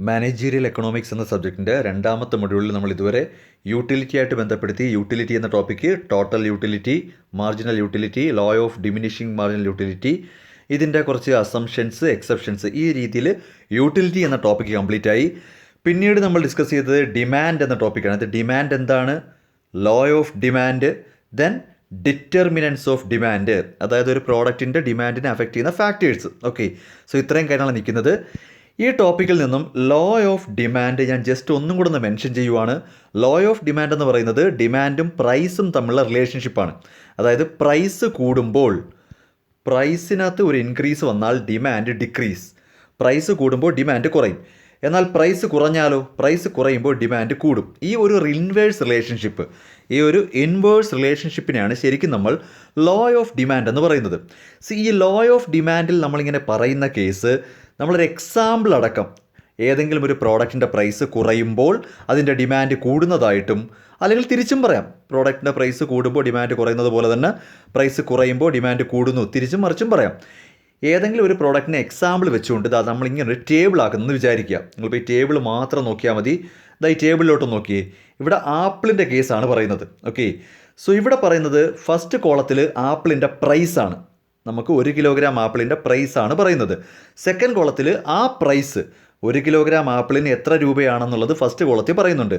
Managerial economics എന്ന സബ്ജക്റ്റിൻ്റെ രണ്ടാമത്തെ മൊഡ്യൂളിൽ നമ്മൾ ഇതുവരെ യൂട്ടിലിറ്റി ആയിട്ട് ബന്ധപ്പെടുത്തി യൂട്ടിലിറ്റി എന്ന topic total utility, marginal utility, law of diminishing marginal utility, ഇതിൻ്റെ കുറച്ച് അസംഷൻസ്, എക്സെപ്ഷൻസ്, ഈ രീതിയിൽ യൂട്ടിലിറ്റി എന്ന ടോപ്പിക്ക് കംപ്ലീറ്റ് ആയി. പിന്നീട് നമ്മൾ ഡിസ്കസ് ചെയ്തത് ഡിമാൻഡ് എന്ന ടോപ്പിക്കാണ്. അത് ഡിമാൻഡ് എന്താണ്, law of demand, then determinants of demand, അതായത് ഒരു പ്രോഡക്റ്റിൻ്റെ ഡിമാൻഡിനെ അഫക്റ്റ് ചെയ്യുന്ന ഫാക്ടേഴ്സ്. ഓക്കെ, സോ ഇത്രയും കാര്യങ്ങളാണ് നിൽക്കുന്നത്. ഈ ടോപ്പിക്കിൽ നിന്നും ലോ ഓഫ് ഡിമാൻഡ് ഞാൻ ജസ്റ്റ് ഒന്നും കൂടെ ഒന്ന് മെൻഷൻ ചെയ്യുവാണ്. ലോ ഓഫ് ഡിമാൻഡ് എന്ന് പറയുന്നത് ഡിമാൻഡും പ്രൈസും തമ്മിലുള്ള റിലേഷൻഷിപ്പാണ്. അതായത് പ്രൈസ് കൂടുമ്പോൾ, പ്രൈസിനകത്ത് ഒരു ഇൻക്രീസ് വന്നാൽ ഡിമാൻഡ് ഡിക്രീസ്, പ്രൈസ് കൂടുമ്പോൾ ഡിമാൻഡ് കുറയും. എന്നാൽ പ്രൈസ് കുറഞ്ഞാലോ, പ്രൈസ് കുറയുമ്പോൾ ഡിമാൻഡ് കൂടും. ഈ ഒരു ഇൻവേഴ്സ് റിലേഷൻഷിപ്പ്, ഈ ഒരു ഇൻവേഴ്സ് റിലേഷൻഷിപ്പിനെയാണ് ശരിക്കും നമ്മൾ ലോ ഓഫ് ഡിമാൻഡ് എന്ന് പറയുന്നത്. ഈ ലോ ഓഫ് ഡിമാൻഡിൽ നമ്മളിങ്ങനെ പറയുന്ന കേസ്, നമ്മളൊരു എക്സാമ്പിൾ അടക്കം ഏതെങ്കിലും ഒരു പ്രോഡക്റ്റിൻ്റെ പ്രൈസ് കുറയുമ്പോൾ അതിൻ്റെ ഡിമാൻഡ് കൂടുന്നതായിട്ടും, അല്ലെങ്കിൽ തിരിച്ചും പറയാം, പ്രോഡക്റ്റിൻ്റെ പ്രൈസ് കൂടുമ്പോൾ ഡിമാൻഡ് കുറയുന്നത് പോലെ തന്നെ പ്രൈസ് കുറയുമ്പോൾ ഡിമാൻഡ് കൂടുന്നു, തിരിച്ചും മറിച്ചും പറയാം. ഏതെങ്കിലും ഒരു പ്രോഡക്റ്റിനെ എക്സാമ്പിൾ വെച്ചുകൊണ്ട് അത് നമ്മളിങ്ങനെ ഒരു ടേബിൾ ആക്കുന്നത് വിചാരിക്കുക. നിങ്ങളിപ്പോൾ ഈ ടേബിൾ മാത്രം നോക്കിയാൽ മതി. ഈ ടേബിളിലോട്ട് നോക്കിയേ, ഇവിടെ ആപ്പിളിൻ്റെ കേസാണ് പറയുന്നത്. ഓക്കെ, സോ ഇവിടെ പറയുന്നത് ഫസ്റ്റ് കോളത്തിൽ ആപ്പിളിൻ്റെ പ്രൈസാണ്, നമുക്ക് 1 കിലോഗ്രാം ആപ്പിളിൻ്റെ പ്രൈസാണ് പറയുന്നത്. സെക്കൻഡ് കോളത്തിൽ ആ പ്രൈസ്, 1 കിലോഗ്രാം ആപ്പിളിന് എത്ര രൂപയാണെന്നുള്ളത് ഫസ്റ്റ് കോളത്തിൽ പറയുന്നുണ്ട്.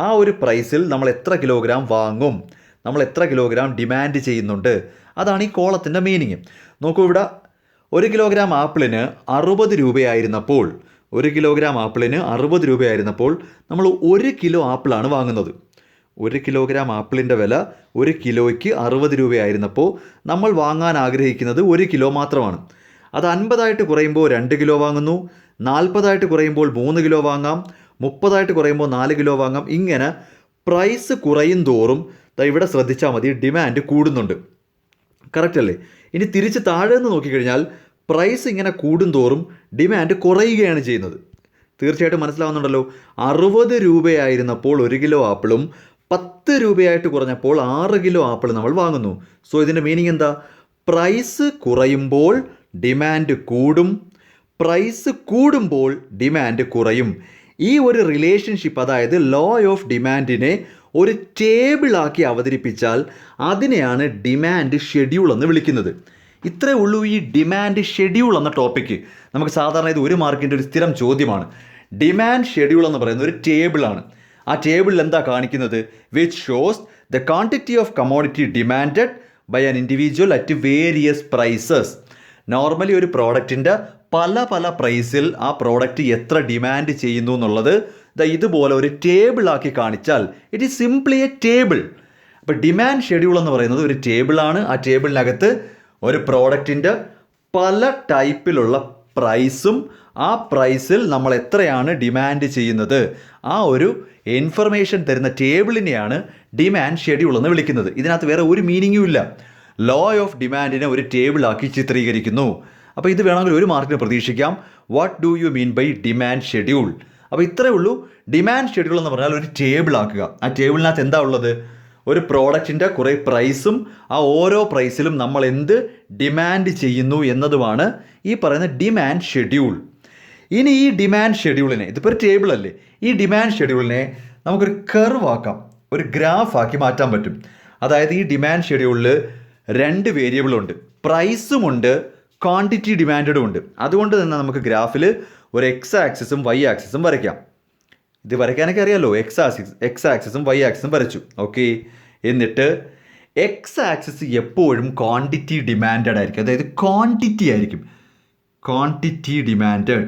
ആ ഒരു പ്രൈസിൽ നമ്മൾ എത്ര കിലോഗ്രാം വാങ്ങും, നമ്മൾ എത്ര കിലോഗ്രാം ഡിമാൻഡ് ചെയ്യുന്നുണ്ട്, അതാണ് ഈ കോളത്തിൻ്റെ മീനിങ്. നോക്കൂ, ഇവിടെ 1 കിലോഗ്രാം ആപ്പിളിന് 60 രൂപയായിരുന്നപ്പോൾ, 1 കിലോഗ്രാം ആപ്പിളിന് 60 രൂപയായിരുന്നപ്പോൾ നമ്മൾ 1 കിലോ ആപ്പിളാണ് വാങ്ങുന്നത്. 1 കിലോഗ്രാം ആപ്പിളിൻ്റെ വില 1 കിലോയ്ക്ക് 60 രൂപയായിരുന്നപ്പോൾ നമ്മൾ വാങ്ങാൻ ആഗ്രഹിക്കുന്നത് 1 കിലോ മാത്രമാണ്. അത് 50 കുറയുമ്പോൾ 2 കിലോ വാങ്ങുന്നു, 40 കുറയുമ്പോൾ 3 കിലോ വാങ്ങാം, 30 കുറയുമ്പോൾ 4 കിലോ വാങ്ങാം. ഇങ്ങനെ പ്രൈസ് കുറയും തോറും ഇവിടെ ശ്രദ്ധിച്ചാൽ മതി, ഡിമാൻഡ് കൂടുന്നുണ്ട്. കറക്റ്റ് അല്ലേ? ഇനി തിരിച്ച് താഴെ നിന്ന് നോക്കിക്കഴിഞ്ഞാൽ പ്രൈസ് ഇങ്ങനെ കൂടുന്തോറും ഡിമാൻഡ് കുറയുകയാണ് ചെയ്യുന്നത്. തീർച്ചയായിട്ടും മനസ്സിലാവുന്നുണ്ടല്ലോ. 60 രൂപയായിരുന്നപ്പോൾ 1 കിലോ ആപ്പിളും 10 രൂപയായിട്ട് കുറഞ്ഞപ്പോൾ 6 കിലോ ആപ്പിൾ നമ്മൾ വാങ്ങുന്നു. സോ ഇതിൻ്റെ മീനിങ് എന്താ? പ്രൈസ് കുറയുമ്പോൾ ഡിമാൻഡ് കൂടും, പ്രൈസ് കൂടുമ്പോൾ ഡിമാൻഡ് കുറയും. ഈ ഒരു റിലേഷൻഷിപ്പ്, അതായത് ലോ ഓഫ് ഡിമാൻഡിനെ ഒരു ടേബിളാക്കി അവതരിപ്പിച്ചാൽ അതിനെയാണ് ഡിമാൻഡ് ഷെഡ്യൂൾ എന്ന് വിളിക്കുന്നത്. ഇത്രേ ഉള്ളൂ ഈ ഡിമാൻഡ് ഷെഡ്യൂൾ എന്ന ടോപ്പിക്ക്. നമുക്ക് സാധാരണ ഇത് 1 മാർക്കിൻ്റെ ഒരു സ്ഥിരം ചോദ്യമാണ്. ഡിമാൻഡ് ഷെഡ്യൂൾ എന്ന് പറയുന്നത് ഒരു ടേബിളാണ്. ആ ടേബിളിൽ എന്താ കാണിക്കുന്നത്? Which shows the quantity of commodity demanded by an individual at various prices. Normally ഒരു പ്രോഡക്റ്റിൻ്റെ പല പ്രൈസിൽ ആ പ്രോഡക്റ്റ് എത്ര ഡിമാൻഡ് ചെയ്യുന്നു എന്നുള്ളത് ഇതുപോലെ ഒരു ടേബിളാക്കി കാണിച്ചാൽ it is simply A table. അപ്പോൾ ഡിമാൻഡ് ഷെഡ്യൂൾ എന്ന് പറയുന്നത് ഒരു ടേബിളാണ്. ആ ടേബിളിനകത്ത് ഒരു പ്രോഡക്റ്റിൻ്റെ പല ടൈപ്പിലുള്ള പ്രൈസും ആ പ്രൈസിൽ നമ്മൾ എത്രയാണ് ഡിമാൻഡ് ചെയ്യുന്നത്, ആ ഒരു ഇൻഫർമേഷൻ തരുന്ന ടേബിളിനെയാണ് ഡിമാൻഡ് ഷെഡ്യൂൾ എന്ന് വിളിക്കുന്നത്. ഇതിനകത്ത് വേറെ ഒരു മീനിങ്ങും ഇല്ല. ലോ ഓഫ് ഡിമാൻഡിനെ ഒരു ടേബിളാക്കി ചിത്രീകരിക്കുന്നു. അപ്പോൾ ഇത് വേണമെങ്കിൽ 1 മാർക്കിന് പ്രതീക്ഷിക്കാം. What do you mean by demand schedule? അപ്പോൾ ഇത്രയേ ഉള്ളൂ. ഡിമാൻഡ് ഷെഡ്യൂൾ എന്ന് പറഞ്ഞാൽ ഒരു ടേബിൾ ആക്കുക. ആ ടേബിളിനകത്ത് എന്താ ഉള്ളത്? ഒരു പ്രോഡക്റ്റിൻ്റെ കുറേ പ്രൈസും ആ ഓരോ പ്രൈസിലും നമ്മൾ എന്ത് ഡിമാൻഡ് ചെയ്യുന്നു എന്നതുമാണ് ഈ പറയുന്ന ഡിമാൻഡ് ഷെഡ്യൂൾ. ഇനി ഈ ഡിമാൻഡ് ഷെഡ്യൂളിനെ, ഇതിപ്പോൾ ഒരു ടേബിൾ അല്ലേ, ഈ ഡിമാൻഡ് ഷെഡ്യൂളിനെ നമുക്കൊരു കർവ് ആക്കാം, ഒരു ഗ്രാഫ് ആക്കി മാറ്റാൻ പറ്റും. അതായത് ഈ ഡിമാൻഡ് ഷെഡ്യൂളിൽ 2 വേരിയബിളുണ്ട്, പ്രൈസും ഉണ്ട്, ക്വാണ്ടിറ്റി ഡിമാൻഡും ഉണ്ട്. അതുകൊണ്ട് തന്നെ നമുക്ക് ഗ്രാഫിൽ ഒരു എക്സ് ആക്സിസും വൈ ആക്സിസും വരയ്ക്കാം. ഇത് വരയ്ക്കാനൊക്കെ അറിയാമല്ലോ. എക്സ് ആക്സിസും വൈ ആക്സിസും വരച്ചു. ഓക്കെ, എന്നിട്ട് എക്സ് ആക്സിസ് എപ്പോഴും ക്വാണ്ടിറ്റി ഡിമാൻഡഡ് ആയിരിക്കും, അതായത് ക്വാണ്ടിറ്റി ആയിരിക്കും, ക്വാണ്ടിറ്റി ഡിമാൻഡഡ്.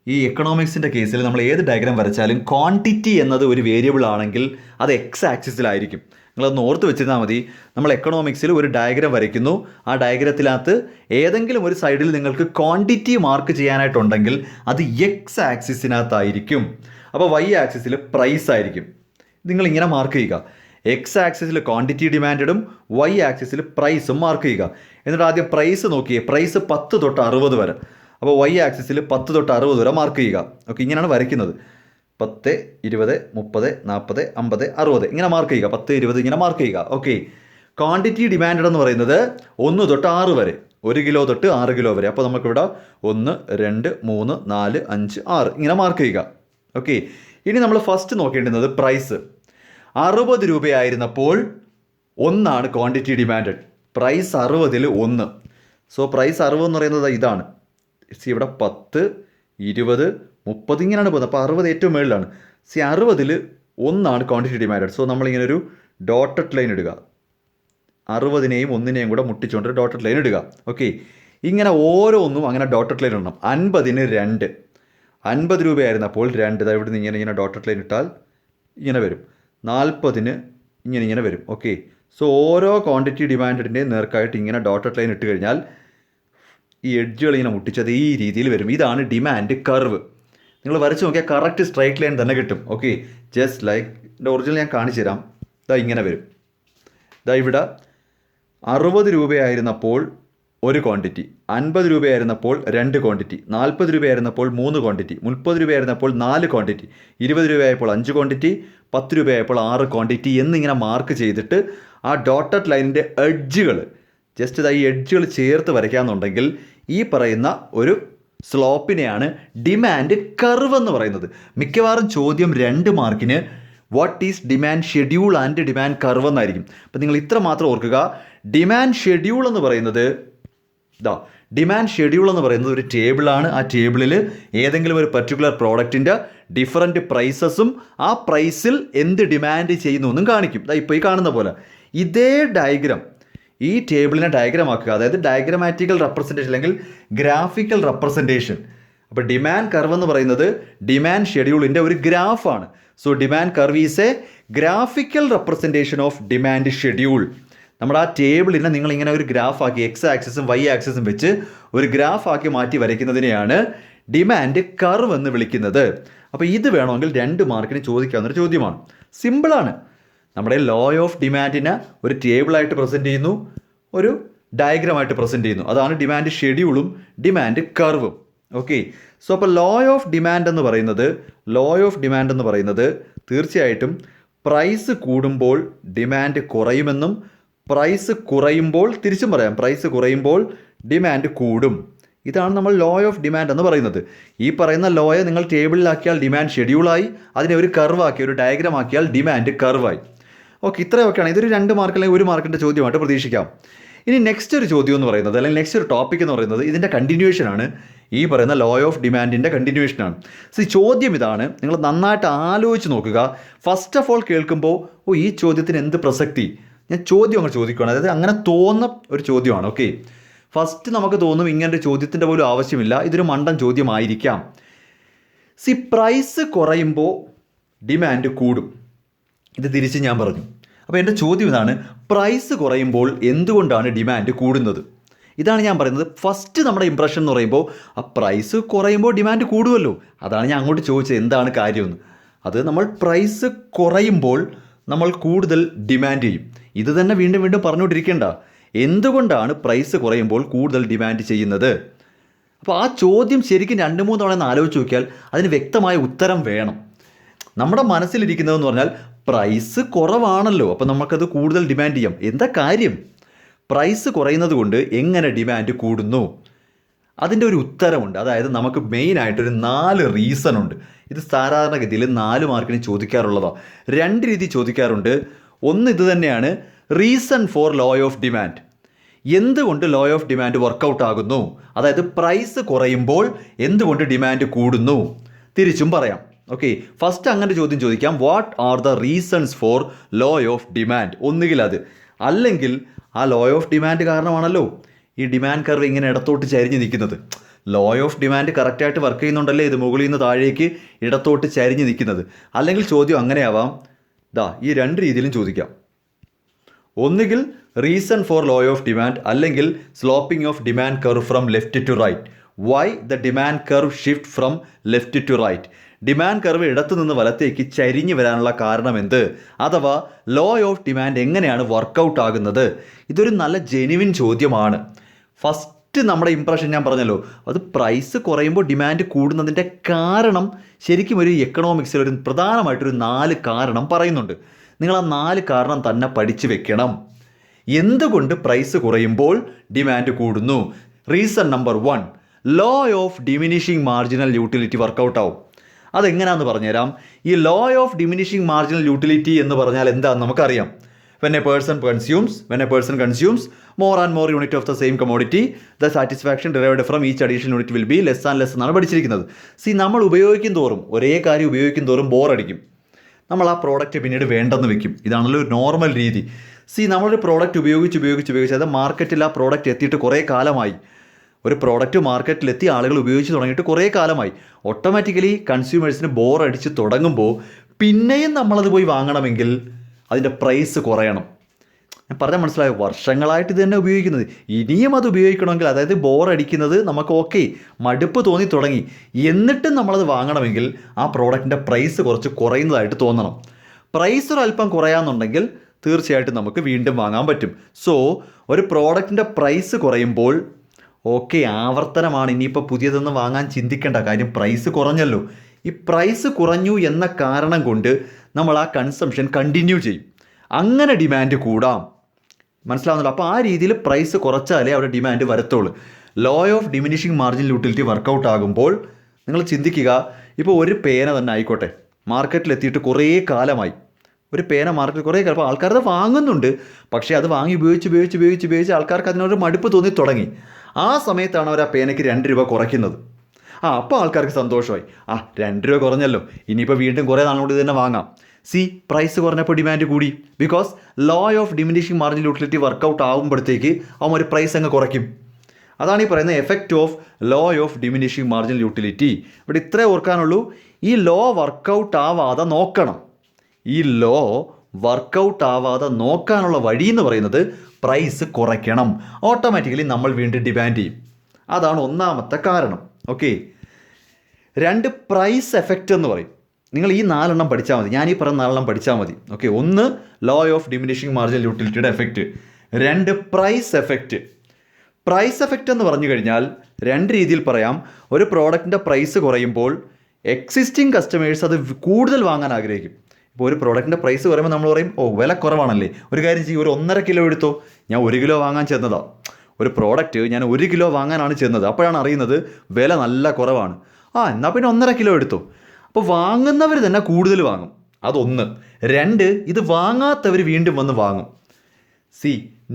ഈ എക്കണോമിക്സിൻ്റെ കേസിൽ നമ്മൾ ഏത് ഡയഗ്രാം വരച്ചാലും ക്വാണ്ടിറ്റി എന്നത് ഒരു വേരിയബിൾ ആണെങ്കിൽ അത് എക്സ് ആക്സിസിലായിരിക്കും. നിങ്ങളതൊന്ന് ഓർത്ത് വെച്ചിരുന്നാൽ മതി. നമ്മൾ എക്കണോമിക്സിൽ ഒരു ഡയഗ്രാം വരയ്ക്കുന്നു, ആ ഡയഗ്രത്തിനകത്ത് ഏതെങ്കിലും ഒരു സൈഡിൽ നിങ്ങൾക്ക് ക്വാണ്ടിറ്റി മാർക്ക് ചെയ്യാനായിട്ടുണ്ടെങ്കിൽ അത് എക്സ് ആക്സിസിനകത്തായിരിക്കും. അപ്പോൾ വൈ ആക്സിസിൽ പ്രൈസ് ആയിരിക്കും. നിങ്ങളിങ്ങനെ മാർക്ക് ചെയ്യുക. എക്സ് ആക്സിസിൽ ക്വാണ്ടിറ്റി ഡിമാൻഡും വൈ ആക്സിസിൽ പ്രൈസും മാർക്ക് ചെയ്യുക. എന്നിട്ട് ആദ്യം പ്രൈസ് നോക്കിയേ, പ്രൈസ് 10 തൊട്ട് 60 വരെ. അപ്പോൾ വൈ ആക്സിസിൽ 10 തൊട്ട് 60 വരെ മാർക്ക് ചെയ്യുക. ഓക്കെ, ഇങ്ങനെയാണ് വരയ്ക്കുന്നത്. 10, 20, 30, 40, 50, 60 ഇങ്ങനെ മാർക്ക് ചെയ്യുക. 10, 20 ഇങ്ങനെ മാർക്ക് ചെയ്യുക. ഓക്കെ, ക്വാണ്ടിറ്റി ഡിമാൻഡഡ് എന്ന് പറയുന്നത് 1 തൊട്ട് 6 വരെ. 1 കിലോ തൊട്ട് 6 കിലോ വരെ. അപ്പോൾ നമുക്കിവിടെ 1 2 3 4 5 6 ഇങ്ങനെ മാർക്ക് ചെയ്യുക. ഓക്കെ, ഇനി നമ്മൾ ഫസ്റ്റ് നോക്കേണ്ടുന്നത് പ്രൈസ്. 60 രൂപയായിരുന്നപ്പോൾ 1 ക്വാണ്ടിറ്റി ഡിമാൻഡ്. പ്രൈസ് 60-ൽ 1. സോ പ്രൈസ് 60 എന്ന് പറയുന്നത് ഇതാണ്. ഇവിടെ 10 20 30 ഇങ്ങനെയാണ് പോകുന്നത്. അപ്പോൾ 60 ഏറ്റവും മുകളിലാണ്. 60-ൽ 1 ക്വാണ്ടിറ്റി ഡിമാൻഡ്. സോ നമ്മളിങ്ങനെ ഒരു ഡോട്ടഡ് ലൈൻ ഇടുക. 60-നെയും 1-നെയും കൂടെ മുട്ടിച്ചുകൊണ്ട് ഡോട്ടഡ് ലൈൻ ഇടുക. ഓക്കെ, ഇങ്ങനെ ഓരോന്നും അങ്ങനെ ഡോട്ടഡ് ലൈൻ ഇടണം. 50-ന് 2. 50 രൂപയായിരുന്നപ്പോൾ 2. ഇവിടെ നിന്ന് ഇങ്ങനെ ഡോട്ടഡ് ലൈൻ ഇട്ടാൽ ഇങ്ങനെ വരും. 40-ന് ഇങ്ങനെ വരും. ഓക്കെ, സോ ഓരോ ക്വാണ്ടിറ്റി ഡിമാൻഡിൻ്റെ നേർക്കായിട്ട് ഇങ്ങനെ ഡോട്ടഡ് ലൈൻ ഇട്ട് കഴിഞ്ഞാൽ ഈ എഡ്ജുകൾ ഇങ്ങനെ മുട്ടിച്ചത് ഈ രീതിയിൽ വരും. ഇതാണ് ഡിമാൻഡ് കർവ്. നിങ്ങൾ വരച്ച് നോക്കിയാൽ കറക്റ്റ് സ്ട്രൈറ്റ് ലൈൻ തന്നെ കിട്ടും. ഓക്കെ, ജസ്റ്റ് ലൈക്ക് ഇതിൻ്റെ ഒറിജിനൽ ഞാൻ കാണിച്ചു തരാം. ഇങ്ങനെ വരും. ഇവിടെ 60 രൂപയായിരുന്നപ്പോൾ 1 quantity, 50 രൂപയായിരുന്നപ്പോൾ 2 quantity, 40 രൂപയായിരുന്നപ്പോൾ 3 quantity, 30 രൂപയായിരുന്നപ്പോൾ 4 quantity, 20 രൂപയായപ്പോൾ 5 quantity, 10 രൂപയായപ്പോൾ 6 quantity എന്നിങ്ങനെ മാർക്ക് ചെയ്തിട്ട് ആ ഡോട്ടഡ് ലൈനിൻ്റെ എഡ്ജുകൾ ജസ്റ്റ് ഈ എഡ്ജുകൾ ചേർത്ത് വരയ്ക്കാമെന്നുണ്ടെങ്കിൽ ഈ പറയുന്ന ഒരു സ്ലോപ്പിനെയാണ് ഡിമാൻഡ് കർവ് എന്ന് പറയുന്നത്. മിക്കവാറും ചോദ്യം 2 മാർക്കിന് what is demand schedule and demand curve എന്നായിരിക്കും. അപ്പം നിങ്ങൾ ഇത്ര മാത്രം ഓർക്കുക. ഡിമാൻഡ് ഷെഡ്യൂൾ എന്ന് പറയുന്നത് ഡിമാൻഡ് ഷെഡ്യൂൾ എന്ന് പറയുന്നത് ഒരു ടേബിളാണ്. ആ ടേബിളിൽ ഏതെങ്കിലും ഒരു പർട്ടിക്കുലർ പ്രോഡക്റ്റിൻ്റെ ഡിഫറൻറ്റ് പ്രൈസസും ആ പ്രൈസിൽ എന്ത് ഡിമാൻഡ് ചെയ്യുന്നു എന്നും കാണിക്കും. ഇപ്പോൾ ഈ കാണുന്ന പോലെ ഇതേ ഡയഗ്രാം ഈ ടേബിളിനെ ഡയഗ്രാം ആക്കുക. അതായത് ഡയഗ്രമാറ്റിക്കൽ റെപ്രസെൻറ്റേഷൻ അല്ലെങ്കിൽ ഗ്രാഫിക്കൽ റെപ്രസെൻറ്റേഷൻ. അപ്പോൾ ഡിമാൻഡ് കർവ് എന്ന് പറയുന്നത് ഡിമാൻഡ് ഷെഡ്യൂളിൻ്റെ ഒരു ഗ്രാഫാണ്. So demand curve is a graphical representation of demand schedule. നമ്മുടെ ആ ടേബിളിനെ നിങ്ങളിങ്ങനെ ഒരു ഗ്രാഫാക്കി എക്സ് ആക്സിസും വൈ ആക്സിസും വെച്ച് ഒരു ഗ്രാഫാക്കി മാറ്റി വരയ്ക്കുന്നതിനെയാണ് ഡിമാൻഡ് കർവ് എന്ന് വിളിക്കുന്നത്. അപ്പോൾ ഇത് വേണമെങ്കിൽ 2 മാർക്കിന് ചോദിക്കാവുന്നൊരു ചോദ്യമാണ്. സിമ്പിളാണ്. നമ്മുടെ ലോ ഓഫ് ഡിമാൻഡിനെ ഒരു ടേബിളായിട്ട് പ്രസൻറ്റ് ചെയ്യുന്നു, ഒരു ഡയഗ്രമായിട്ട് പ്രസൻറ്റ് ചെയ്യുന്നു. അതാണ് ഡിമാൻഡ് ഷെഡ്യൂളും ഡിമാൻഡ് കർവും. ഓക്കെ, സോ അപ്പോൾ ലോ ഓഫ് ഡിമാൻഡ് എന്ന് പറയുന്നത് തീർച്ചയായിട്ടും പ്രൈസ് കൂടുമ്പോൾ ഡിമാൻഡ് കുറയുമെന്നും പ്രൈസ് കുറയുമ്പോൾ തിരിച്ചും പറയാം, പ്രൈസ് കുറയുമ്പോൾ ഡിമാൻഡ് കൂടും. ഇതാണ് നമ്മൾ ലോ ഓഫ് ഡിമാൻഡ് എന്ന് പറയുന്നത്. ഈ പറയുന്ന ലോയെ നിങ്ങൾ ടേബിളിലാക്കിയാൽ ഡിമാൻഡ് ഷെഡ്യൂളായി, അതിനെ ഒരു കർവാക്കി ഒരു ഡയഗ്രാം ആക്കിയാൽ ഡിമാൻഡ് കർവായി. ഓക്കെ, ഇത്രയൊക്കെയാണ്. ഇതൊരു 2 മാർക്ക് അല്ലെങ്കിൽ 1 മാർക്കിൻ്റെ ചോദ്യമായിട്ട് പ്രതീക്ഷിക്കാം. ഇനി നെക്സ്റ്റ് ഒരു ചോദ്യം എന്ന് പറയുന്നത് അല്ലെങ്കിൽ നെക്സ്റ്റ് ഒരു ടോപ്പിക് എന്ന് പറയുന്നത് ഇതിൻ്റെ കണ്ടിന്യൂവേഷനാണ്. ഈ പറയുന്ന ലോ ഓഫ് ഡിമാൻഡിൻ്റെ കണ്ടിന്യൂവേഷനാണ്. സോ ഈ ചോദ്യം ഇതാണ്. നിങ്ങൾ നന്നായിട്ട് ആലോചിച്ച് നോക്കുക. ഫസ്റ്റ് ഓഫ് ഓൾ കേൾക്കുമ്പോൾ ഈ ചോദ്യത്തിന് എന്ത് പ്രസക്തി, ഞാൻ ചോദ്യം അങ്ങ് ചോദിക്കുകയാണ്. അതായത് അങ്ങനെ തോന്നുന്ന ഒരു ചോദ്യമാണ്. ഓക്കെ, ഫസ്റ്റ് നമുക്ക് തോന്നും ഇങ്ങനൊരു ചോദ്യത്തിൻ്റെ പോലും ആവശ്യമില്ല, ഇതൊരു മണ്ടൻ ചോദ്യമായിരിക്കാം. പ്രൈസ് കുറയുമ്പോൾ ഡിമാൻഡ് കൂടും. ഇത് തിരിച്ച് ഞാൻ പറഞ്ഞു. അപ്പോൾ എൻ്റെ ചോദ്യം ഇതാണ്, പ്രൈസ് കുറയുമ്പോൾ എന്തുകൊണ്ടാണ് ഡിമാൻഡ് കൂടുന്നത്? ഇതാണ് ഞാൻ പറയുന്നത്. ഫസ്റ്റ് നമ്മുടെ ഇംപ്രഷൻ എന്ന് പറയുമ്പോൾ ആ പ്രൈസ് കുറയുമ്പോൾ ഡിമാൻഡ് കൂടുമല്ലോ. അതാണ് ഞാൻ അങ്ങോട്ട് ചോദിച്ചത് എന്താണ് കാര്യമെന്ന്. അത് നമ്മൾ പ്രൈസ് കുറയുമ്പോൾ നമ്മൾ കൂടുതൽ ഡിമാൻഡ് ചെയ്യും. ഇത് തന്നെ വീണ്ടും വീണ്ടും പറഞ്ഞുകൊണ്ടിരിക്കേണ്ട. എന്തുകൊണ്ടാണ് പ്രൈസ് കുറയുമ്പോൾ കൂടുതൽ ഡിമാൻഡ് ചെയ്യുന്നത്? അപ്പോൾ ആ ചോദ്യം ശരിക്കും 2-3 തവണ ഒന്ന് ആലോചിച്ച് നോക്കിയാൽ അതിന് വ്യക്തമായ ഉത്തരം വേണം. നമ്മുടെ മനസ്സിലിരിക്കുന്നതെന്ന് പറഞ്ഞാൽ പ്രൈസ് കുറവാണല്ലോ, അപ്പോൾ നമുക്കത് കൂടുതൽ ഡിമാൻഡ് ചെയ്യാം. എന്താ കാര്യം? പ്രൈസ് കുറയുന്നത് കൊണ്ട് എങ്ങനെ ഡിമാൻഡ് കൂടുന്നു? അതിൻ്റെ ഒരു ഉത്തരമുണ്ട്. അതായത് നമുക്ക് മെയിനായിട്ടൊരു 4 റീസൺ ഉണ്ട്. ഇത് സാധാരണഗതിയിൽ 4 മാർക്കിന് ചോദിക്കാറുള്ളതാണ്. 2 രീതി ചോദിക്കാറുണ്ട്. ഒന്ന് ഇത് തന്നെയാണ്, reason for law of demand. എന്തുകൊണ്ട് ലോ ഓഫ് ഡിമാൻഡ് വർക്കൗട്ട് ആകുന്നു? അതായത് പ്രൈസ് കുറയുമ്പോൾ എന്തുകൊണ്ട് ഡിമാൻഡ് കൂടുന്നു? തിരിച്ചും പറയാം. ഓക്കെ, ഫസ്റ്റ് അങ്ങനെ ചോദ്യം ചോദിക്കാം, what are the reasons for law of demand? ഒന്നുകിൽ അത്, അല്ലെങ്കിൽ ആ ലോ ഓഫ് ഡിമാൻഡ് കാരണമാണല്ലോ ഈ ഡിമാൻഡ് കർവ് ഇങ്ങനെ ഇടത്തോട്ട് ചരിഞ്ഞ് നിൽക്കുന്നത്. ലോ ഓഫ് ഡിമാൻഡ് കറക്റ്റായിട്ട് വർക്ക് ചെയ്യുന്നുണ്ടല്ലേ ഇത് മുകളിൽ നിന്ന് താഴേക്ക് ഇടത്തോട്ട് ചരിഞ്ഞ് നിൽക്കുന്നത്. അല്ലെങ്കിൽ ചോദ്യം അങ്ങനെയാവാം. ഈ 2 രീതിയിലും ചോദിക്കാം. ഒന്നുകിൽ reason for law of demand, അല്ലെങ്കിൽ sloping of demand curve from left to right. Why the demand curve shift from left to right? Demand curve ഇടത്തു നിന്ന് വലത്തേക്ക് ചരിഞ്ഞു വരാനുള്ള കാരണം എന്ത്? അഥവാ ലോ ഓഫ് ഡിമാൻഡ് എങ്ങനെയാണ് വർക്കൗട്ട് ആകുന്നത്? ഇതൊരു നല്ല ജെനുവിൻ ചോദ്യമാണ്. ഫസ്റ്റ് നമ്മുടെ ഇംപ്രഷൻ ഞാൻ പറഞ്ഞല്ലോ, അത് പ്രൈസ് കുറയുമ്പോൾ ഡിമാൻഡ് കൂടുന്നതിൻ്റെ കാരണം ശരിക്കും ഒരു എക്കണോമിക്സിൽ ഒരു പ്രധാനമായിട്ടൊരു 4 കാരണം പറയുന്നുണ്ട്. നിങ്ങൾ ആ 4 കാരണം തന്നെ പഠിച്ചു വെക്കണം. എന്തുകൊണ്ട് പ്രൈസ് കുറയുമ്പോൾ ഡിമാൻഡ് കൂടുന്നു? Reason number 1, law of diminishing marginal utility work out ആവും. അതെങ്ങനെയാണെന്ന് പറഞ്ഞുതരാം. ഈ law of diminishing marginal utility എന്ന് പറഞ്ഞാൽ എന്താണെന്ന് നമുക്കറിയാം. When a person consumes more and more unit of the same commodity, the satisfaction derived from each additional unit will be less and less എന്നാണ് പഠിച്ചിരിക്കുന്നത്. നമ്മൾ ഉപയോഗിക്കും തോറും, ഒരേ കാര്യം ഉപയോഗിക്കും തോറും ബോറടിക്കും. നമ്മൾ ആ പ്രോഡക്റ്റ് പിന്നീട് വേണ്ടെന്ന് വെക്കും. ഇതാണല്ലോ ഒരു നോർമൽ രീതി. നമ്മളൊരു പ്രോഡക്റ്റ് ഉപയോഗിച്ച് അത് മാർക്കറ്റിൽ ആ പ്രോഡക്റ്റ് എത്തിയിട്ട് കുറേ കാലമായി. ഒരു പ്രോഡക്റ്റ് മാർക്കറ്റിലെത്തി ആളുകൾ ഉപയോഗിച്ച് തുടങ്ങിയിട്ട് കുറേ കാലമായി. ഓട്ടോമാറ്റിക്കലി കൺസ്യൂമേഴ്സിന് ബോറടിച്ച് തുടങ്ങുമ്പോൾ പിന്നെയും നമ്മളത് പോയി വാങ്ങണമെങ്കിൽ അതിൻ്റെ പ്രൈസ് കുറയണം. ഞാൻ പറഞ്ഞാൽ മനസ്സിലായോ? വർഷങ്ങളായിട്ട് ഇത് തന്നെ ഉപയോഗിക്കുന്നത്, ഇനിയും അത് ഉപയോഗിക്കണമെങ്കിൽ, അതായത് ബോറടിക്കുന്നത് നമുക്ക് ഓക്കെ, മടുപ്പ് തോന്നി തുടങ്ങി, എന്നിട്ടും നമ്മളത് വാങ്ങണമെങ്കിൽ ആ പ്രോഡക്റ്റിൻ്റെ പ്രൈസ് കുറച്ച് കുറയുന്നതായിട്ട് തോന്നണം. പ്രൈസ് ഒരല്പം കുറയാമെന്നുണ്ടെങ്കിൽ തീർച്ചയായിട്ടും നമുക്ക് വീണ്ടും വാങ്ങാൻ പറ്റും. ഒരു പ്രോഡക്റ്റിൻ്റെ പ്രൈസ് കുറയുമ്പോൾ ഓക്കെ, ആവർത്തനമാണ്, ഇനിയിപ്പോൾ പുതിയതൊന്നും വാങ്ങാൻ ചിന്തിക്കേണ്ട, കാര്യം പ്രൈസ് കുറഞ്ഞല്ലോ. ഈ പ്രൈസ് കുറഞ്ഞു എന്ന കാരണം കൊണ്ട് നമ്മൾ ആ കൺസംഷൻ കണ്ടിന്യൂ ചെയ്യും. അങ്ങനെ ഡിമാൻഡ് കൂടാം. മനസ്സിലാവുന്നല്ലോ? അപ്പോൾ ആ രീതിയിൽ പ്രൈസ് കുറച്ചാലേ അവിടെ ഡിമാൻഡ് വരത്തുള്ളൂ. Law of diminishing marginal utility work out ആകുമ്പോൾ നിങ്ങൾ ചിന്തിക്കുക, ഇപ്പോൾ ഒരു പേന തന്നെ ആയിക്കോട്ടെ, മാർക്കറ്റിലെത്തിയിട്ട് കുറേ കാലമായി. ഒരു പേന മാർക്കറ്റിൽ കുറേ കാലം, അപ്പോൾ ആൾക്കാരത് വാങ്ങുന്നുണ്ട്, പക്ഷേ അത് വാങ്ങി ഉപയോഗിച്ച് ആൾക്കാർക്ക് അതിനൊരു മടുപ്പ് തോന്നി തുടങ്ങി. ആ സമയത്താണ് അവർ ആ പേനയ്ക്ക് 2 രൂപ കുറയ്ക്കുന്നത്. അപ്പോൾ ആൾക്കാർക്ക് സന്തോഷമായി, 2 രൂപ കുറഞ്ഞല്ലോ, ഇനിയിപ്പോൾ വീണ്ടും കുറേ നാളുകൊണ്ട് ഇത് തന്നെ വാങ്ങാം. പ്രൈസ് കുറഞ്ഞപ്പോൾ ഡിമാൻഡ് കൂടി. Because law of diminishing marginal utility work out ആകുമ്പോഴത്തേക്ക് അവൻ ഒരു പ്രൈസ് അങ്ങ് കുറയ്ക്കും. അതാണ് ഈ പറയുന്ന effect of law of diminishing marginal utility. ഇവിടെ ഇത്രേ ഓർക്കാനുള്ളൂ, ഈ ലോ വർക്കൗട്ട് ആവാതെ നോക്കണം. ഈ ലോ വർക്കൗട്ട് ആവാതെ നോക്കാനുള്ള വഴി എന്ന് പറയുന്നത് പ്രൈസ് കുറയ്ക്കണം. ഓട്ടോമാറ്റിക്കലി നമ്മൾ വീണ്ടും ഡിമാൻഡ് ചെയ്യും. അതാണ് ഒന്നാമത്തെ കാരണം. ഓക്കെ. 2, പ്രൈസ് എഫക്റ്റ് എന്ന് പറയും. നിങ്ങൾ ഈ 4 എണ്ണം പഠിച്ചാൽ മതി, ഞാൻ ഈ പറഞ്ഞ 4 എണ്ണം പഠിച്ചാൽ മതി. Okay. 1, law of diminishing marginal യൂട്ടിലിറ്റിയുടെ effect. 2, price effect. Price effect എന്ന് പറഞ്ഞു കഴിഞ്ഞാൽ 2 രീതിയിൽ പറയാം. ഒരു പ്രോഡക്റ്റിൻ്റെ പ്രൈസ് കുറയുമ്പോൾ എക്സിസ്റ്റിംഗ് കസ്റ്റമേഴ്സ് അത് കൂടുതൽ വാങ്ങാൻ ആഗ്രഹിക്കും. ഇപ്പോൾ ഒരു പ്രോഡക്റ്റിൻ്റെ പ്രൈസ് കുറയുമ്പോൾ നമ്മൾ പറയും, വില കുറവാണല്ലേ, ഒരു കാര്യം ചെയ്യും, ഒരു 1.5 കിലോ എടുത്തോ. ഞാൻ 1 കിലോ വാങ്ങാൻ ചെന്നതാണ്. ഒരു പ്രോഡക്റ്റ് ഞാൻ 1 കിലോ വാങ്ങാനാണ് ചെന്നത്. അപ്പോഴാണ് അറിയുന്നത് വില നല്ല കുറവാണ്. എന്നാൽ പിന്നെ 1.5 കിലോ എടുത്തോ. അപ്പോൾ വാങ്ങുന്നവർ തന്നെ കൂടുതൽ വാങ്ങും. അതൊന്ന്. 2, ഇത് വാങ്ങാത്തവർ വീണ്ടും വന്ന് വാങ്ങും.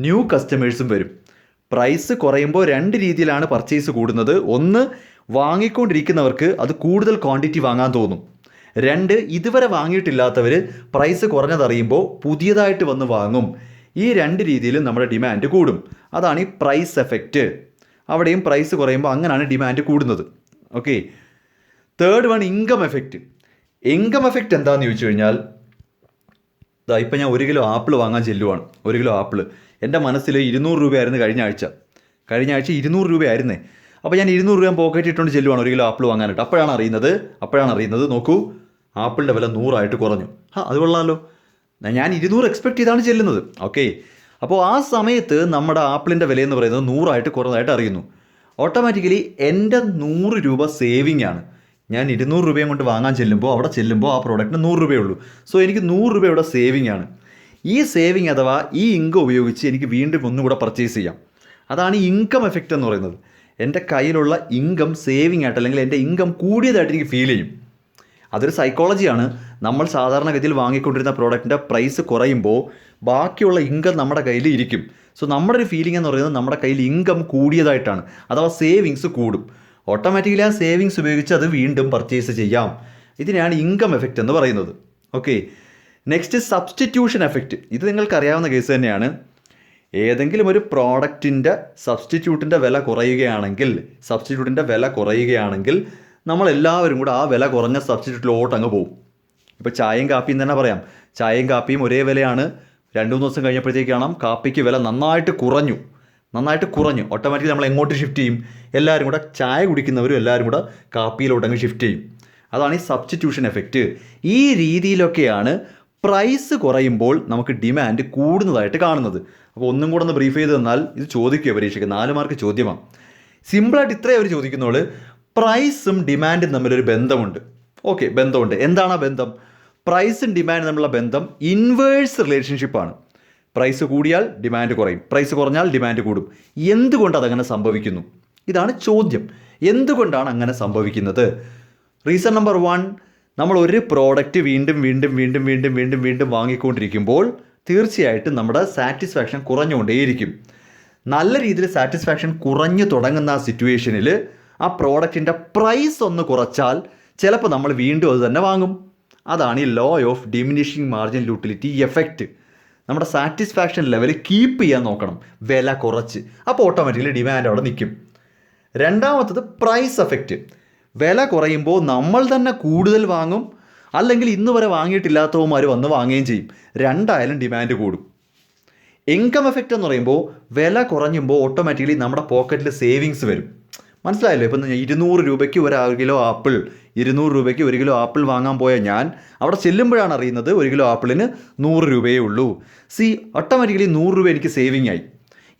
ന്യൂ കസ്റ്റമേഴ്സും വരും. പ്രൈസ് കുറയുമ്പോൾ 2 രീതിയിലാണ് പർച്ചേസ് കൂടുന്നത്. 1, വാങ്ങിക്കൊണ്ടിരിക്കുന്നവർക്ക് അത് കൂടുതൽ ക്വാണ്ടിറ്റി വാങ്ങാൻ തോന്നും. 2, ഇതുവരെ വാങ്ങിയിട്ടില്ലാത്തവർ പ്രൈസ് കുറഞ്ഞതറിയുമ്പോൾ പുതിയതായിട്ട് വന്ന് വാങ്ങും. ഈ 2 രീതിയിലും നമ്മുടെ ഡിമാൻഡ് കൂടും. അതാണ് ഈ പ്രൈസ് എഫക്റ്റ്. അവിടെയും പ്രൈസ് കുറയുമ്പോൾ അങ്ങനെയാണ് ഡിമാൻഡ് കൂടുന്നത്. Okay. 3rd one, income effect. Income effect എന്താണെന്ന് ചോദിച്ചു കഴിഞ്ഞാൽ, ഇപ്പം ഞാൻ 1 കിലോ ആപ്പിൾ വാങ്ങാൻ ചെല്ലുവാണ്. 1 കിലോ ആപ്പിൾ എൻ്റെ മനസ്സിൽ 200 രൂപയായിരുന്നു കഴിഞ്ഞ ആഴ്ച 200 രൂപയായിരുന്നേ. അപ്പോൾ ഞാൻ 200 രൂപ പോക്കറ്റ് ഇട്ടുകൊണ്ട് ചെല്ലുവാണ് 1 കിലോ ആപ്പിൾ വാങ്ങാനായിട്ട്. അപ്പോഴാണ് അറിയുന്നത് നോക്കൂ, ആപ്പിളിൻ്റെ വില 100 കുറഞ്ഞു. അത് കൊള്ളാമല്ലോ, ഞാൻ 200 എക്സ്പെക്ട് ചെയ്താണ് ചെല്ലുന്നത്. ഓക്കെ. അപ്പോൾ ആ സമയത്ത് നമ്മുടെ ആപ്പിളിൻ്റെ വിലയെന്ന് പറയുന്നത് 100 കുറഞ്ഞതായിട്ട് അറിയുന്നു. ഓട്ടോമാറ്റിക്കലി എൻ്റെ 100 രൂപ സേവിങ് ആണ്. ഞാൻ 200 രൂപയും കൊണ്ട് വാങ്ങാൻ ചെല്ലുമ്പോൾ ആ പ്രോഡക്റ്റിന് 100 രൂപയുള്ളൂ. എനിക്ക് 100 രൂപയുടെ സേവിങ് ആണ്. ഈ സേവിങ് അഥവാ ഈ ഇൻകം ഉപയോഗിച്ച് എനിക്ക് വീണ്ടും ഒന്നും കൂടെ പർച്ചേസ് ചെയ്യാം. അതാണ് ഈ ഇൻകം എഫക്റ്റ് എന്ന് പറയുന്നത്. എൻ്റെ കയ്യിലുള്ള ഇൻകം സേവിങ് ആയിട്ട്, അല്ലെങ്കിൽ എൻ്റെ ഇൻകം കൂടിയതായിട്ട് എനിക്ക് ഫീൽ ചെയ്യും. അതൊരു സൈക്കോളജിയാണ്. നമ്മൾ സാധാരണഗതിയിൽ വാങ്ങിക്കൊണ്ടിരുന്ന പ്രോഡക്റ്റിൻ്റെ പ്രൈസ് കുറയുമ്പോൾ ബാക്കിയുള്ള ഇൻകം നമ്മുടെ കയ്യിൽ ഇരിക്കും. നമ്മുടെ ഒരു ഫീലിംഗ് എന്ന് പറയുന്നത് നമ്മുടെ കയ്യിൽ ഇൻകം കൂടിയതായിട്ടാണ്, അഥവാ സേവിങ്സ് കൂടും. ഓട്ടോമാറ്റിക്കലി ആ സേവിങ്സ് ഉപയോഗിച്ച് അത് വീണ്ടും പർച്ചേസ് ചെയ്യാം. ഇതിനെയാണ് ഇൻകം എഫക്റ്റ് എന്ന് പറയുന്നത്. ഓക്കെ. Next, substitution effect. ഇത് നിങ്ങൾക്കറിയാവുന്ന കേസ് തന്നെയാണ്. ഏതെങ്കിലും ഒരു പ്രോഡക്റ്റിൻ്റെ സബ്സ്റ്റിറ്റ്യൂട്ടിൻ്റെ വില കുറയുകയാണെങ്കിൽ നമ്മളെല്ലാവരും കൂടെ ആ വില കുറഞ്ഞ സബ്സ്റ്റിറ്റ്യൂട്ടിലോട്ട് അങ്ങ് പോകും. ഇപ്പോൾ ചായയും കാപ്പിയും തന്നെ പറയാം. ചായയും കാപ്പിയും ഒരേ വിലയാണ്. 2-3 ദിവസം കഴിഞ്ഞപ്പോഴത്തേക്ക് കാണാം കാപ്പിക്ക് വില നന്നായിട്ട് കുറഞ്ഞു. ഓട്ടോമാറ്റിക്കലി നമ്മൾ എങ്ങോട്ട് ഷിഫ്റ്റ് ചെയ്യും? എല്ലാവരും കൂടെ ചായ കുടിക്കുന്നവരും എല്ലാവരും കൂടെ കാപ്പിയിലോട്ടങ്ങ് ഷിഫ്റ്റ് ചെയ്യും. അതാണ് ഈ സബ്സ്റ്റിറ്റ്യൂഷൻ എഫക്റ്റ്. ഈ രീതിയിലൊക്കെയാണ് പ്രൈസ് കുറയുമ്പോൾ നമുക്ക് ഡിമാൻഡ് കൂടുന്നതായിട്ട് കാണുന്നത്. അപ്പോൾ ഒന്നും കൂടെ ഒന്ന് ബ്രീഫ് ചെയ്ത് തന്നാൽ, ഇത് ചോദിക്കുക പരീക്ഷയ്ക്ക്, 4 മാർക്ക് ചോദ്യമാണ്. സിമ്പിളായിട്ട് ഇത്രയും അവർ ചോദിക്കുന്നുള്ളൂ. പ്രൈസും ഡിമാൻഡും തമ്മിലൊരു ബന്ധമുണ്ട്. ഓക്കെ, ബന്ധമുണ്ട്. എന്താണ് ആ ബന്ധം? പ്രൈസും ഡിമാൻഡും തമ്മിലുള്ള ബന്ധം ഇൻവേഴ്സ് റിലേഷൻഷിപ്പാണ്. പ്രൈസ് കൂടിയാൽ ഡിമാൻഡ് കുറയും, പ്രൈസ് കുറഞ്ഞാൽ ഡിമാൻഡ് കൂടും. എന്തുകൊണ്ട് അതങ്ങനെ സംഭവിക്കുന്നു? ഇതാണ് ചോദ്യം. എന്തുകൊണ്ടാണ് അങ്ങനെ സംഭവിക്കുന്നത്? റീസൺ നമ്പർ 1, നമ്മൾ ഒരു പ്രോഡക്റ്റ് വീണ്ടും വീണ്ടും വീണ്ടും വീണ്ടും വീണ്ടും വീണ്ടും വാങ്ങിക്കൊണ്ടിരിക്കുമ്പോൾ തീർച്ചയായിട്ടും നമ്മുടെ സാറ്റിസ്ഫാക്ഷൻ കുറഞ്ഞുകൊണ്ടേയിരിക്കും. നല്ല രീതിയിൽ സാറ്റിസ്ഫാക്ഷൻ കുറഞ്ഞു തുടങ്ങുന്ന ആ സിറ്റുവേഷനിൽ ആ പ്രോഡക്റ്റിൻ്റെ പ്രൈസ് ഒന്ന് കുറച്ചാൽ ചിലപ്പോൾ നമ്മൾ വീണ്ടും അത് തന്നെ വാങ്ങും. അതാണ് ഈ law of diminishing marginal utility effect. നമ്മുടെ സാറ്റിസ്ഫാക്ഷൻ ലെവൽ കീപ്പ് ചെയ്യാൻ നോക്കണം, വില കുറച്ച്. അപ്പോൾ ഓട്ടോമാറ്റിക്കലി ഡിമാൻഡ് അവിടെ നിൽക്കും. രണ്ടാമത്തത് പ്രൈസ് എഫക്റ്റ്. വില കുറയുമ്പോൾ നമ്മൾ തന്നെ കൂടുതൽ വാങ്ങും, അല്ലെങ്കിൽ ഇന്ന് വരെ വാങ്ങിയിട്ടില്ലാത്തവന്മാർ വന്ന് വാങ്ങുകയും ചെയ്യും. രണ്ടായാലും ഡിമാൻഡ് കൂടും. ഇൻകം എഫക്റ്റ് എന്ന് പറയുമ്പോൾ വില കുറഞ്ഞുമ്പോൾ ഓട്ടോമാറ്റിക്കലി നമ്മുടെ പോക്കറ്റിൽ സേവിങ്സ് വരും. മനസ്സിലായല്ലോ? ഇപ്പം 200 രൂപയ്ക്ക് 1 കിലോ ആപ്പിൾ, 200 രൂപയ്ക്ക് 1 കിലോ ആപ്പിൾ വാങ്ങാൻ പോയ ഞാൻ അവിടെ ചെല്ലുമ്പോഴാണ് അറിയുന്നത് 1 കിലോ ആപ്പിളിന് 100 രൂപയേ ഉള്ളൂ. ഓട്ടോമാറ്റിക്കലി 100 രൂപ എനിക്ക് സേവിങ് ആയി.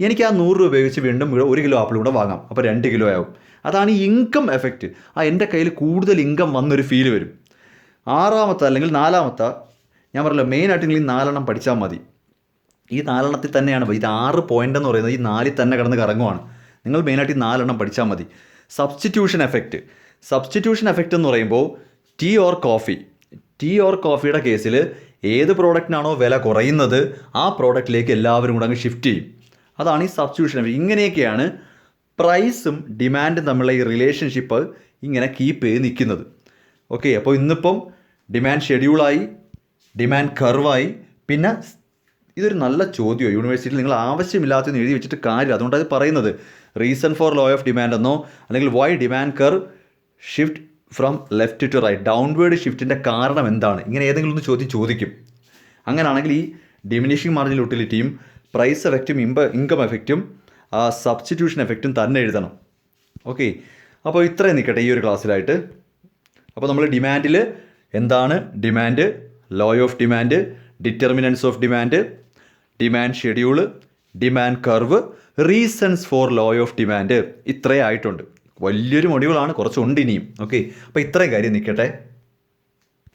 എനിക്ക് ആ 100 രൂപ ഉപയോഗിച്ച് വീണ്ടും 1 കിലോ ആപ്പിൾ കൂടെ വാങ്ങാം. അപ്പോൾ 2 കിലോ ആവും. അതാണ് ഈ ഇൻകം എഫക്റ്റ്. എൻ്റെ കയ്യിൽ കൂടുതൽ ഇൻകം വന്നൊരു ഫീൽ വരും. ആറാമത്തെ അല്ലെങ്കിൽ നാലാമത്തെ, ഞാൻ പറഞ്ഞല്ലോ മെയിനായിട്ട് നിങ്ങൾ ഈ 4 എണ്ണം പഠിച്ചാൽ മതി. ഈ 4 എണ്ണത്തിൽ തന്നെയാണ് ഇത് 6 പോയിൻ്റ് എന്ന് പറയുന്നത്. ഈ 4 തന്നെ കിടന്ന് കറങ്ങുവാണ്. നിങ്ങൾ മെയിനായിട്ട് ഈ 4 എണ്ണം പഠിച്ചാൽ മതി. Substitution effect. സബ്സ്റ്റിറ്റ്യൂഷൻ എഫക്റ്റ് എന്ന് പറയുമ്പോൾ ടീ ഓർ കോഫിയുടെ കേസിൽ ഏത് പ്രോഡക്റ്റിനാണോ വില കുറയുന്നത് ആ പ്രോഡക്റ്റിലേക്ക് എല്ലാവരും കൂടെ അങ്ങ് ഷിഫ്റ്റ് ചെയ്യും. അതാണ് ഈ സബ്സ്റ്റിറ്റ്യൂഷൻ എഫക്റ്റ്. ഇങ്ങനെയൊക്കെയാണ് പ്രൈസും ഡിമാൻഡും തമ്മിലുള്ള ഈ റിലേഷൻഷിപ്പ് ഇങ്ങനെ കീപ്പ് ചെയ്ത് നിൽക്കുന്നത്. ഓക്കെ, അപ്പോൾ ഇന്നിപ്പം ഡിമാൻഡ് ഷെഡ്യൂളായി, ഡിമാൻഡ് കർവായി. പിന്നെ ഇതൊരു നല്ല ചോദ്യമാണ്. യൂണിവേഴ്സിറ്റിയിൽ നിങ്ങൾ ആവശ്യമില്ലാത്തതെന്ന് എഴുതി വെച്ചിട്ട് കാര്യം. അതുകൊണ്ടത് പറയുന്നത് reason for law of demand എന്നോ അല്ലെങ്കിൽ why demand curve shift from left to right, downward ഷിഫ്റ്റിൻ്റെ കാരണം എന്താണ്, ഇങ്ങനെ ഏതെങ്കിലും ഒന്ന് ചോദിക്കും. അങ്ങനെയാണെങ്കിൽ ഈ ഡിമിനിഷിങ് മാർജിനൽ യൂട്ടിലിറ്റിയും പ്രൈസ് എഫക്റ്റും ഇൻകം എഫക്റ്റും സബ്സ്റ്റിറ്റ്യൂഷൻ എഫക്റ്റും തന്നെ എഴുതണം. ഓക്കെ, അപ്പോൾ ഇത്രയും നിൽക്കട്ടെ ഈ ഒരു ക്ലാസ്സിലായിട്ട്. അപ്പോൾ നമ്മൾ ഡിമാൻഡിൽ എന്താണ് demand, law of demand, determinants of demand, demand schedule, demand curve, reasons for law of demand, ഇത്രയും ആയിട്ടുണ്ട്. വലിയൊരു മൊഡ്യൂളാണ്, കുറച്ചുണ്ട് ഇനിയും. ഓക്കെ, അപ്പോൾ ഇത്രയും കാര്യം നിൽക്കട്ടെ.